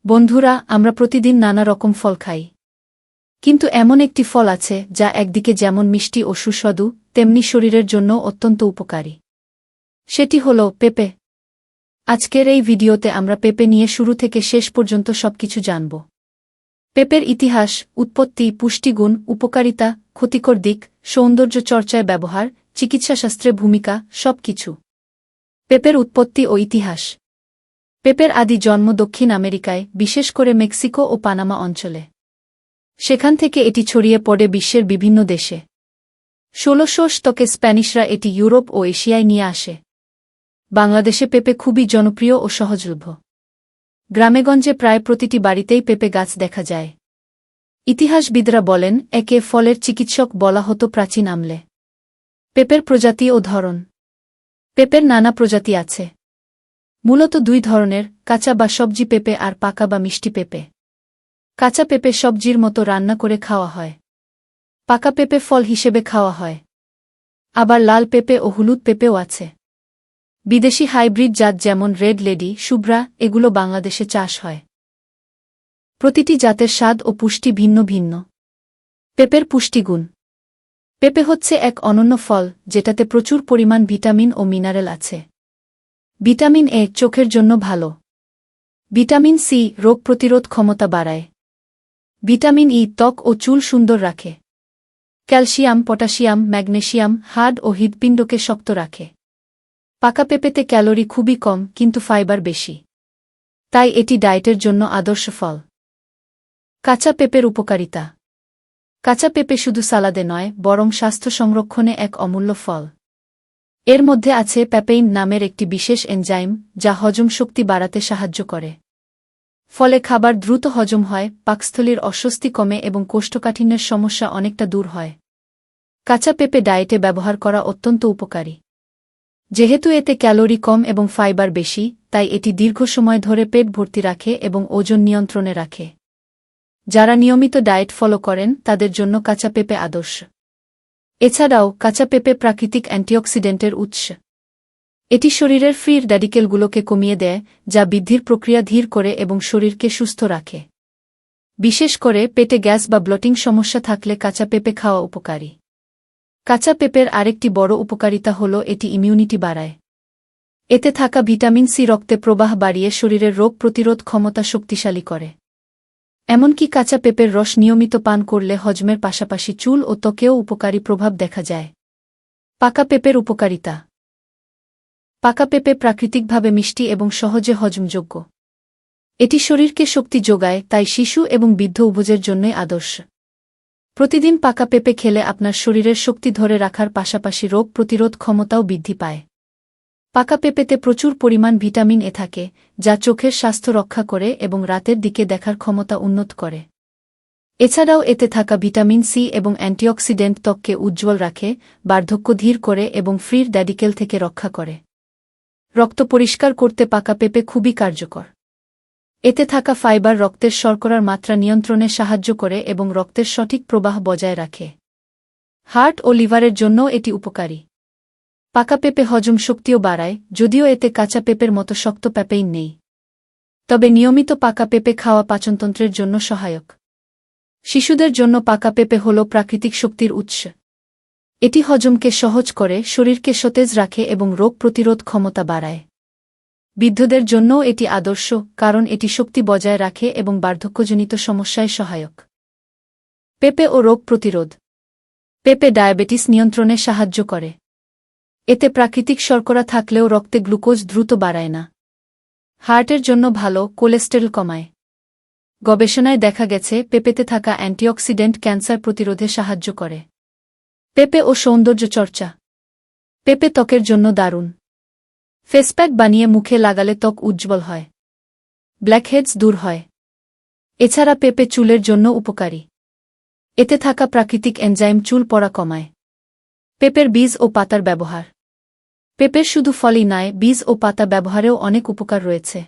বন্ধুরা, আমরা প্রতিদিন নানা রকম ফল খাই। কিন্তু এমন একটি ফল আছে যা একদিকে যেমন মিষ্টি ও সুস্বাদু, তেমনি শরীরের জন্য অত্যন্ত উপকারী। সেটি হল পেঁপে। আজকের এই ভিডিওতে আমরা পেঁপে নিয়ে শুরু থেকে শেষ পর্যন্ত সবকিছু জানব। পেঁপের ইতিহাস, উৎপত্তি, পুষ্টিগুণ, উপকারিতা, ক্ষতিকর দিক, সৌন্দর্য চর্চায় ব্যবহার, চিকিৎসাশাস্ত্রে ভূমিকা, সবকিছু। পেঁপের উৎপত্তি ও ইতিহাস। পেঁপের আদি জন্ম দক্ষিণ আমেরিকায়, বিশেষ করে মেক্সিকো ও পানামা অঞ্চলে। সেখান থেকে এটি ছড়িয়ে পড়ে বিশ্বের বিভিন্ন দেশে। ১৬শ শতকে স্প্যানিশরা এটি ইউরোপ ও এশিয়ায় নিয়ে আসে। বাংলাদেশে পেঁপে খুবই জনপ্রিয় ও সহজলভ্য। গ্রামেগঞ্জে প্রায় প্রতিটি বাড়িতেই পেঁপে গাছ দেখা যায়। ইতিহাসবিদরা বলেন, একে ফলের চিকিৎসক বলা হতো প্রাচীন আমলে। পেঁপের প্রজাতি ও ধরন। পেঁপের নানা প্রজাতি আছে। মূলত দুই ধরনের, কাঁচা বা সবজি পেঁপে আর পাকা বা মিষ্টি পেঁপে। কাঁচা পেঁপে সবজির মতো রান্না করে খাওয়া হয়। পাকা পেঁপে ফল হিসেবে খাওয়া হয়। আবার লাল পেঁপে ও হলুদ পেঁপেও আছে। বিদেশি হাইব্রিড জাত যেমন রেড লেডি, শুভ্রা, এগুলো বাংলাদেশে চাষ হয়। প্রতিটি জাতের স্বাদ ও পুষ্টি ভিন্ন ভিন্ন। পেঁপের পুষ্টিগুণ। পেঁপে হচ্ছে এক অনন্য ফল, যেটাতে প্রচুর পরিমাণ ভিটামিন ও মিনারেল আছে। ভিটামিন এ চোখের জন্য ভালো। ভিটামিন সি রোগ প্রতিরোধ ক্ষমতা বাড়ায়। ভিটামিন ই ত্বক ও চুল সুন্দর রাখে। ক্যালসিয়াম, পটাশিয়াম, ম্যাগনেসিয়াম হাড় ও হৃৎপিণ্ডকে শক্ত রাখে। পাকা পেঁপেতে ক্যালোরি খুবই কম, কিন্তু ফাইবার বেশি। তাই এটি ডায়েটের জন্য আদর্শ ফল। কাঁচা পেঁপের উপকারিতা। কাঁচা পেঁপে শুধু সালাদে নয়, বরং স্বাস্থ্য সংরক্ষণে এক অমূল্য ফল। এর মধ্যে আছে প্যাপেইন নামের একটি বিশেষ এনজাইম, যা হজম শক্তি বাড়াতে সাহায্য করে। ফলে খাবার দ্রুত হজম হয়, পাকস্থলীর অস্বস্তি কমে এবং কোষ্ঠকাঠিন্যের সমস্যা অনেকটা দূর হয়। কাঁচা পেঁপে ডায়েটে ব্যবহার করা অত্যন্ত উপকারী। যেহেতু এতে ক্যালোরি কম এবং ফাইবার বেশি, তাই এটি দীর্ঘ সময় ধরে পেট ভর্তি রাখে এবং ওজন নিয়ন্ত্রণে রাখে। যারা নিয়মিত ডায়েট ফলো করেন তাদের জন্য কাঁচা পেঁপে আদর্শ। এছাড়াও কাঁচা পেঁপে প্রাকৃতিক অ্যান্টিঅক্সিডেন্টের উৎস। এটি শরীরের ফ্রি র্যাডিকেলগুলোকে কমিয়ে দেয়, যা বৃদ্ধির প্রক্রিয়া ধীর করে এবং শরীরকে সুস্থ রাখে। বিশেষ করে পেটে গ্যাস বা ব্লটিং সমস্যা থাকলে কাঁচা পেঁপে খাওয়া উপকারী। কাঁচা পেঁপের আরেকটি বড় উপকারিতা হল এটি ইমিউনিটি বাড়ায়। এতে থাকা ভিটামিন সি রক্তে প্রবাহ বাড়িয়ে শরীরের রোগ প্রতিরোধ ক্ষমতা শক্তিশালী করে। এমনকি কাঁচা পেঁপের রস নিয়মিত পান করলে হজমের পাশাপাশি চুল ও ত্বকেও উপকারী প্রভাব দেখা যায়। পাকা পেঁপের উপকারিতা। পাকা পেঁপে প্রাকৃতিকভাবে মিষ্টি এবং সহজে হজমযোগ্য। এটি শরীরকে শক্তি যোগায়, তাই শিশু এবং বৃদ্ধ উভয়ের জন্যই আদর্শ। প্রতিদিন পাকা পেঁপে খেলে আপনার শরীরের শক্তি ধরে রাখার পাশাপাশি রোগ প্রতিরোধ ক্ষমতাও বৃদ্ধি পায়। পাকা পেঁপেতে প্রচুর পরিমাণ ভিটামিন এ থাকে, যা চোখের স্বাস্থ্য রক্ষা করে এবং রাতের দিকে দেখার ক্ষমতা উন্নত করে। এছাড়াও এতে থাকা ভিটামিন সি এবং অ্যান্টিঅক্সিডেন্ট ত্বককে উজ্জ্বল রাখে, বার্ধক্য ধীর করে এবং ফ্রি র্যাডিকেল থেকে রক্ষা করে। রক্ত পরিষ্কার করতে পাকা পেঁপে খুবই কার্যকর। এতে থাকা ফাইবার রক্তের শর্করার মাত্রা নিয়ন্ত্রণে সাহায্য করে এবং রক্তের সঠিক প্রবাহ বজায় রাখে। হার্ট ও লিভারের জন্যও এটি উপকারী। পাকা পেঁপে হজম শক্তিও বাড়ায়, যদিও এতে কাঁচা পেঁপের মতো শক্ত প্যাপেইন নেই। তবে নিয়মিত পাকা পেঁপে খাওয়া পাচনতন্ত্রের জন্য সহায়ক। শিশুদের জন্য পাকা পেঁপে হল প্রাকৃতিক শক্তির উৎস। এটি হজমকে সহজ করে, শরীরকে সতেজ রাখে এবং রোগ প্রতিরোধ ক্ষমতা বাড়ায়। বৃদ্ধদের জন্যও এটি আদর্শ, কারণ এটি শক্তি বজায় রাখে এবং বার্ধক্যজনিত সমস্যায় সহায়ক। পেঁপে ও রোগ প্রতিরোধ। পেঁপে ডায়াবেটিস নিয়ন্ত্রণে সাহায্য করে। এতে প্রাকৃতিক শর্করা থাকলেও রক্তে গ্লুকোজ দ্রুত বাড়ায় না। হার্টের জন্য ভালো, কোলেস্টেরল কমায়। গবেষণায় দেখা গেছে পেঁপেতে থাকা অ্যান্টিঅক্সিডেন্ট ক্যান্সার প্রতিরোধে সাহায্য করে। পেঁপে ও সৌন্দর্য চর্চা। পেঁপে ত্বকের জন্য দারুণ। ফেসপ্যাক বানিয়ে মুখে লাগালে ত্বক উজ্জ্বল হয়। ব্ল্যাকহেডস দূর হয়। এছাড়া পেঁপে চুলের জন্য উপকারী। এতে থাকা প্রাকৃতিক এনজাইম চুল পড়া কমায়। পেঁপের বীজ ও পাতার ব্যবহার। পেঁপের শুধু ফলই নয়, বীজ ও পাতা ব্যবহারেও অনেক উপকার রয়েছে।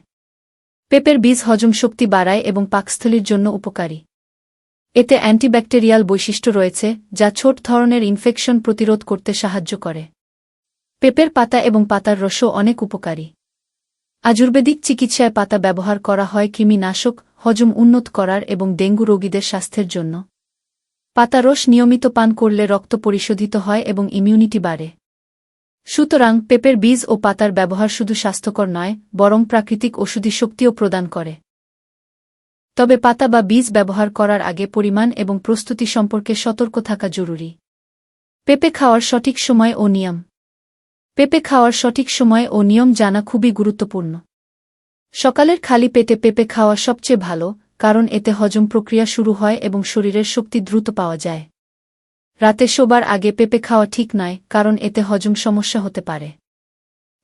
পেঁপের বীজ হজম শক্তি বাড়ায় এবং পাকস্থলীর জন্য উপকারী। এতে অ্যান্টিব্যাকটেরিয়াল বৈশিষ্ট্য রয়েছে, যা ছোট ধরনের ইনফেকশন প্রতিরোধ করতে সাহায্য করে। পেঁপের পাতা এবং পাতার রসও অনেক উপকারী। আয়ুর্বেদিক চিকিৎসায় পাতা ব্যবহার করা হয় কৃমিনাশক, হজম উন্নত করার এবং ডেঙ্গু রোগীদের স্বাস্থ্যের জন্য। পাতা রস নিয়মিত পান করলে রক্ত পরিশোধিত হয় এবং ইমিউনিটি বাড়ে। সুতরাং পেঁপের বীজ ও পাতার ব্যবহার শুধু স্বাস্থ্যকর নয়, বরং প্রাকৃতিক ওষুধি শক্তিও প্রদান করে। তবে পাতা বা বীজ ব্যবহার করার আগে পরিমাণ এবং প্রস্তুতি সম্পর্কে সতর্ক থাকা জরুরি। পেঁপে খাওয়ার সঠিক সময় ও নিয়ম। পেঁপে খাওয়ার সঠিক সময় ও নিয়ম জানা খুবই গুরুত্বপূর্ণ। সকালের খালি পেটে পেঁপে খাওয়া সবচেয়ে ভালো, কারণ এতে হজম প্রক্রিয়া শুরু হয় এবং শরীরের শক্তি দ্রুত পাওয়া যায়। রাতে শোবার আগে পেঁপে খাওয়া ঠিক নয়, কারণ এতে হজম সমস্যা হতে পারে।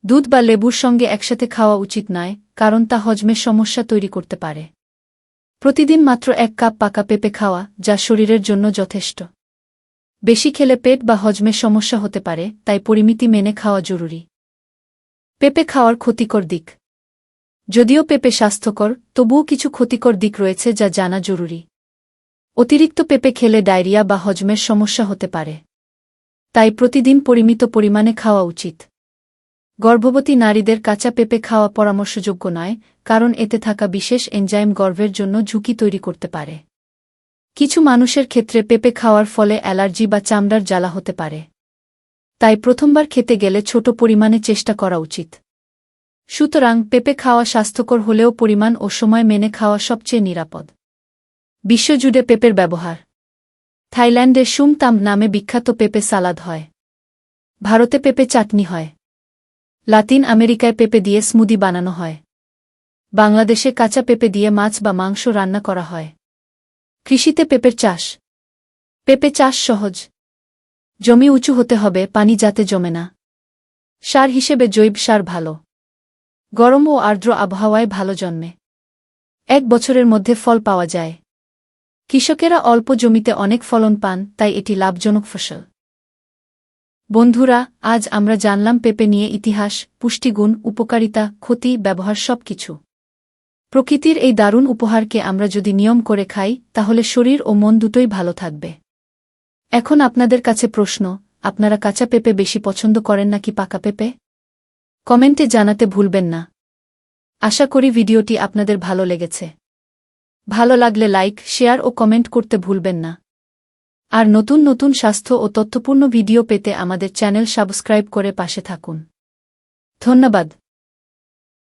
দুধ বা লেবুর সঙ্গে একসাথে খাওয়া উচিত নয়, কারণ তা হজমের সমস্যা তৈরি করতে পারে। প্রতিদিন মাত্র 1 কাপ পাকা পেঁপে খাওয়া, যা শরীরের জন্য যথেষ্ট। বেশি খেলে পেট বা হজমের সমস্যা হতে পারে, তাই পরিমিতি মেনে খাওয়া জরুরি। পেঁপে খাওয়ার ক্ষতিকর দিক। যদিও পেঁপে স্বাস্থ্যকর, তবুও কিছু ক্ষতিকর দিক রয়েছে যা জানা জরুরি। অতিরিক্ত পেঁপে খেলে ডায়রিয়া বা হজমের সমস্যা হতে পারে। তাই প্রতিদিন পরিমিত পরিমাণে খাওয়া উচিত। গর্ভবতী নারীদের কাঁচা পেঁপে খাওয়া পরামর্শযোগ্য নয়, কারণ এতে থাকা বিশেষ এনজাইম গর্ভের জন্য ঝুঁকি তৈরি করতে পারে। কিছু মানুষের ক্ষেত্রে পেঁপে খাওয়ার ফলে অ্যালার্জি বা চামড়ার জ্বালা হতে পারে। তাই প্রথমবার খেতে গেলে ছোট পরিমাণে চেষ্টা করা উচিত। সুতরাং পেঁপে খাওয়া স্বাস্থ্যকর হলেও পরিমাণ ও সময় মেনে খাওয়া সবচেয়ে নিরাপদ। বিশ্বজুড়ে পেঁপের ব্যবহার। থাইল্যান্ডে শুম তাম নামে বিখ্যাত পেঁপে সালাদ হয়। ভারতে পেঁপে চাটনি হয়। লাতিন আমেরিকায় পেঁপে দিয়ে স্মুদি বানানো হয়। বাংলাদেশে কাঁচা পেঁপে দিয়ে মাছ বা মাংস রান্না করা হয়। কৃষিতে পেঁপের চাষ। পেঁপে চাষ সহজ। জমি উঁচু হতে হবে, পানি যাতে জমে না। সার হিসেবে জৈব সার ভালো। গরম ও আর্দ্র আবহাওয়ায় ভালো জন্মে। 1 বছরের মধ্যে ফল পাওয়া যায়। কৃষকেরা অল্প জমিতে অনেক ফলন পান, তাই এটি লাভজনক ফসল। বন্ধুরা, আজ আমরা জানলাম পেঁপে নিয়ে ইতিহাস, পুষ্টিগুণ, উপকারিতা, ক্ষতি, ব্যবহার সবকিছু। প্রকৃতির এই দারুণ উপহারকে আমরা যদি নিয়ম করে খাই, তাহলে শরীর ও মন দুটোই ভালো থাকবে। এখন আপনাদের কাছে প্রশ্ন, আপনারা কাঁচা পেঁপে বেশি পছন্দ করেন নাকি পাকা পেঁপে? কমেন্টে জানাতে ভুলবেন না। আশা করি ভিডিওটি আপনাদের ভালো লেগেছে। ভালো লাগলে লাইক, শেয়ার ও কমেন্ট করতে ভুলবেন না। আর নতুন নতুন স্বাস্থ্য ও তথ্যপূর্ণ ভিডিও পেতে আমাদের চ্যানেল সাবস্ক্রাইব করে পাশে থাকুন। ধন্যবাদ।